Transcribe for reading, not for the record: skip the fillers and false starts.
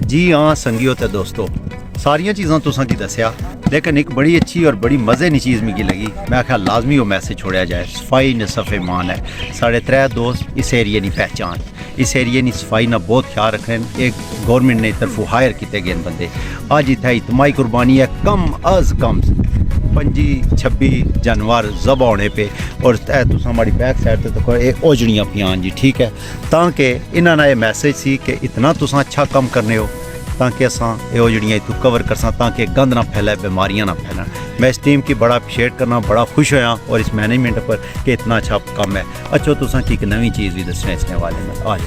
जी हाँ संगियो ते दोस्तों, सारियां चीज़ां तुसां की दस्या, लेकिन एक बड़ी अच्छी और बड़ी मज़े नी चीज़ मिगी लगी। मैं आख्या लाजमी वो मैसेज छोड़िया जाए। सफाई ने सफ़े मान है। साढ़े 3 दोस्त इस एरिए की पहचान, इस एरिए की सफाई ना बहुत ख्याल रखें। एक गौरमेंट ने तरफों हायर किए गए बंदे। अज इतना इतमाही कुर्बानी है, कम अज कम 25-26 जानवर जब होने पे, और तुसा हमारी बैक साइड ते तो ये ओजड़ियाँ पियान जी, ठीक है। ताकि इन्होंने ये मैसेज सी कि इतना तुसा अच्छा कम करने हो ताकि असां यो जड़ियाँ इतों कवर कर सा, ताकि गंद ना फैलाए, बीमारियाँ ना फैलन। मैं इस टीम की बड़ा अप्रिशिएट करना, बड़ा खुश होया और इस मैनेजमेंट पर कि इतना अच्छा काम है। अच्छा तुसा की एक नवी चीज़ भी दसना इसने हवाले में आज